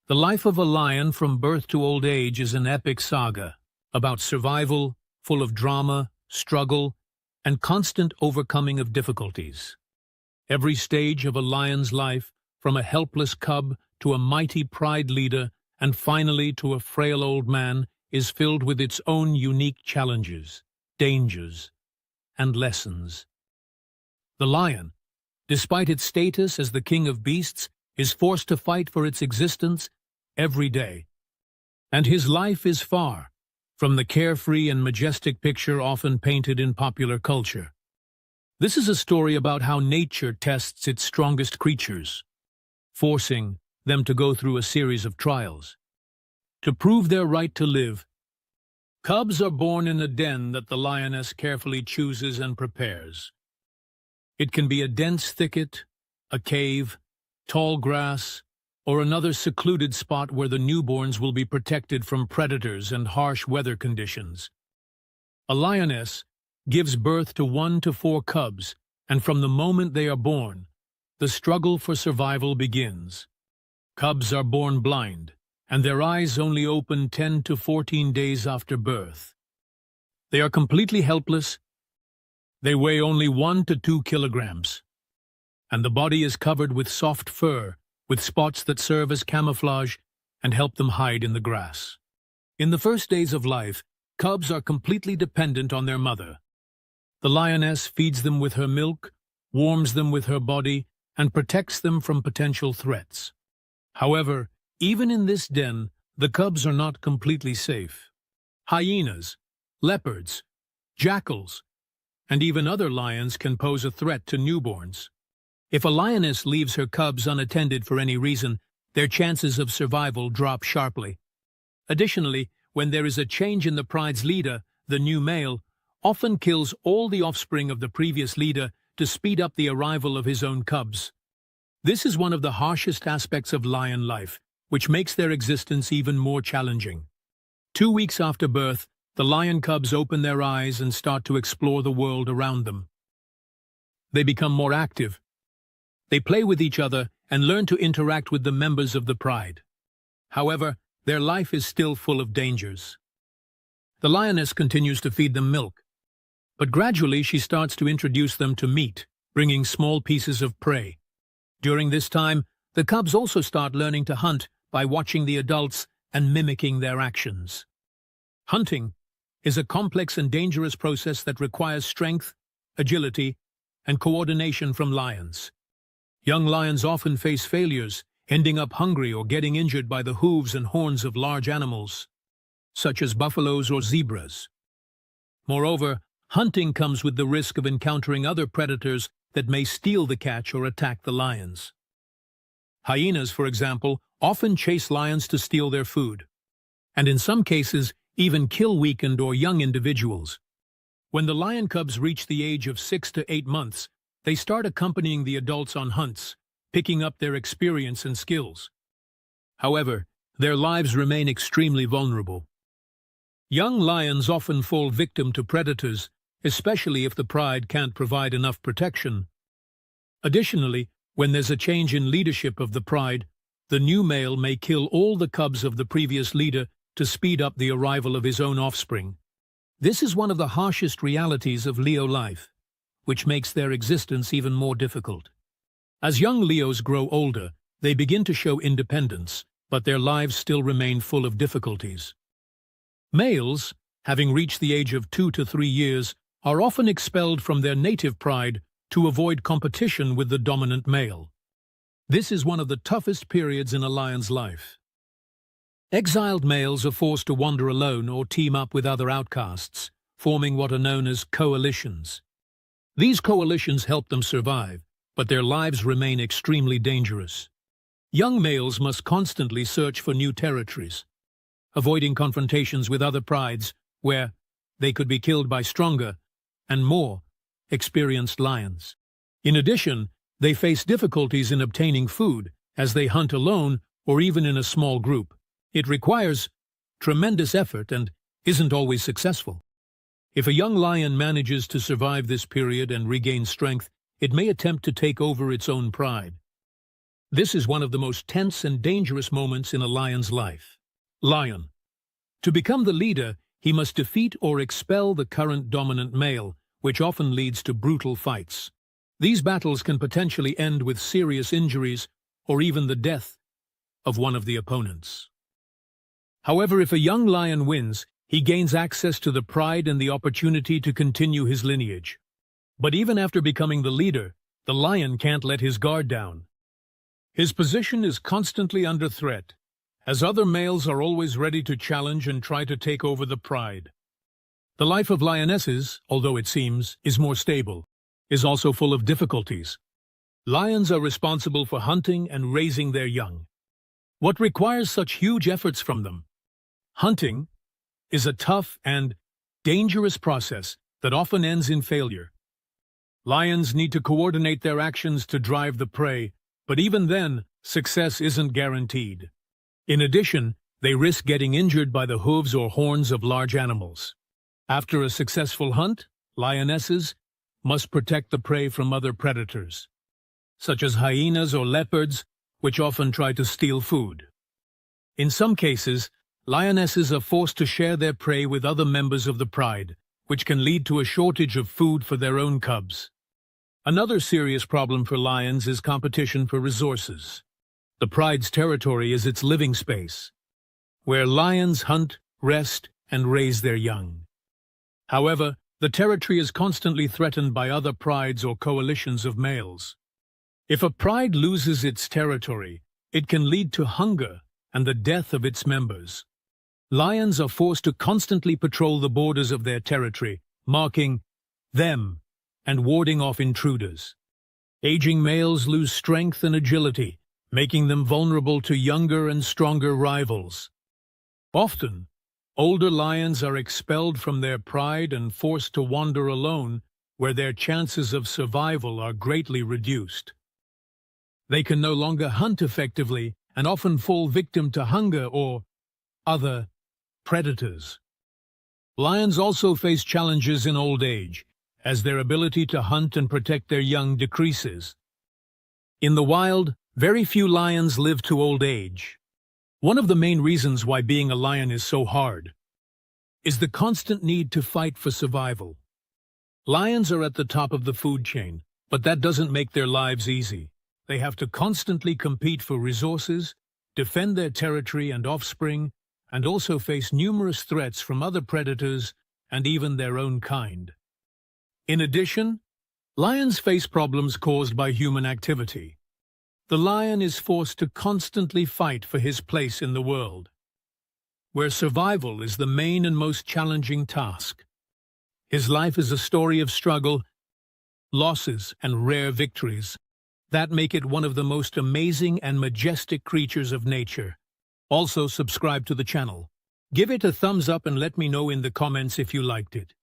The life of a lion from birth to old age is an epic saga about survival, full of drama, struggle, and constant overcoming of difficulties. Every stage of a lion's life, from a helpless cub to a mighty pride leader, and finally to a frail old man, is filled with its own unique challenges, dangers, and lessons. The lion, despite its status as the king of beasts, is forced to fight for its existence every day. And his life is far from the carefree and majestic picture often painted in popular culture. This is a story about how nature tests its strongest creatures, forcing them to go through a series of trials. To prove their right to live, cubs are born in a den that the lioness carefully chooses and prepares. It can be a dense thicket, a cave, tall grass, or another secluded spot where the newborns will be protected from predators and harsh weather conditions. A lioness gives birth to 1 to 4 cubs, and from the moment they are born, the struggle for survival begins. Cubs are born blind, and their eyes only open 10 to 14 days after birth. They are completely helpless. They weigh only 1 to 2 kilograms, and the body is covered with soft fur, with spots that serve as camouflage and help them hide in the grass. In the first days of life, cubs are completely dependent on their mother. The lioness feeds them with her milk, warms them with her body, and protects them from potential threats. However, even in this den, the cubs are not completely safe. Hyenas, leopards, jackals, and even other lions can pose a threat to newborns. If a lioness leaves her cubs unattended for any reason, their chances of survival drop sharply. Additionally, when there is a change in the pride's leader, the new male often kills all the offspring of the previous leader to speed up the arrival of his own cubs. This is one of the harshest aspects of lion life, which makes their existence even more challenging. 2 weeks after birth, the lion cubs open their eyes and start to explore the world around them. They become more active. They play with each other and learn to interact with the members of the pride. However, their life is still full of dangers. The lioness continues to feed them milk, but gradually she starts to introduce them to meat, bringing small pieces of prey. During this time, the cubs also start learning to hunt by watching the adults and mimicking their actions. Hunting is a complex and dangerous process that requires strength, agility, and coordination from lions. Young lions often face failures, ending up hungry or getting injured by the hooves and horns of large animals, such as buffaloes or zebras. Moreover, hunting comes with the risk of encountering other predators that may steal the catch or attack the lions. Hyenas, for example, often chase lions to steal their food, and in some cases even kill weakened or young individuals. When the lion cubs reach the age of 6 to 8 months, they start accompanying the adults on hunts, picking up their experience and skills. However, their lives remain extremely vulnerable. Young lions often fall victim to predators, especially if the pride can't provide enough protection. Additionally, when there's a change in leadership of the pride, the new male may kill all the cubs of the previous leader to speed up the arrival of his own offspring. This is one of the harshest realities of Leo life, which makes their existence even more difficult. As young Leos grow older, they begin to show independence, but their lives still remain full of difficulties. Males, having reached the age of 2 to 3 years, are often expelled from their native pride to avoid competition with the dominant male. This is one of the toughest periods in a lion's life. Exiled males are forced to wander alone or team up with other outcasts, forming what are known as coalitions. These coalitions help them survive, but their lives remain extremely dangerous. Young males must constantly search for new territories, avoiding confrontations with other prides where they could be killed by stronger and more experienced lions. In addition, they face difficulties in obtaining food as they hunt alone or even in a small group. It requires tremendous effort and isn't always successful. If a young lion manages to survive this period and regain strength, it may attempt to take over its own pride. This is one of the most tense and dangerous moments in a lion's life. Lion. To become the leader, he must defeat or expel the current dominant male, which often leads to brutal fights. These battles can potentially end with serious injuries or even the death of one of the opponents. However, if a young lion wins, he gains access to the pride and the opportunity to continue his lineage. But even after becoming the leader, the lion can't let his guard down. His position is constantly under threat, as other males are always ready to challenge and try to take over the pride. The life of lionesses, although it seems, is more stable, is also full of difficulties. Lions are responsible for hunting and raising their young. What requires such huge efforts from them? Hunting is a tough and dangerous process that often ends in failure. Lions need to coordinate their actions to drive the prey, but even then, success isn't guaranteed. In addition, they risk getting injured by the hooves or horns of large animals. After a successful hunt, lionesses must protect the prey from other predators, such as hyenas or leopards, which often try to steal food. In some cases, lionesses are forced to share their prey with other members of the pride, which can lead to a shortage of food for their own cubs. Another serious problem for lions is competition for resources. The pride's territory is its living space, where lions hunt, rest, and raise their young. However, the territory is constantly threatened by other prides or coalitions of males. If a pride loses its territory, it can lead to hunger and the death of its members. Lions are forced to constantly patrol the borders of their territory, marking them and warding off intruders. Aging males lose strength and agility, making them vulnerable to younger and stronger rivals. Often, older lions are expelled from their pride and forced to wander alone, where their chances of survival are greatly reduced. They can no longer hunt effectively and often fall victim to hunger or other predators. Lions also face challenges in old age, as their ability to hunt and protect their young decreases. In the wild, very few lions live to old age. One of the main reasons why being a lion is so hard is the constant need to fight for survival. Lions are at the top of the food chain, but that doesn't make their lives easy. They have to constantly compete for resources, defend their territory and offspring, and also face numerous threats from other predators and even their own kind. In addition, lions face problems caused by human activity. The lion is forced to constantly fight for his place in the world, where survival is the main and most challenging task. His life is a story of struggle, losses, and rare victories that make it one of the most amazing and majestic creatures of nature. Also, subscribe to the channel. Give it a thumbs up and let me know in the comments if you liked it.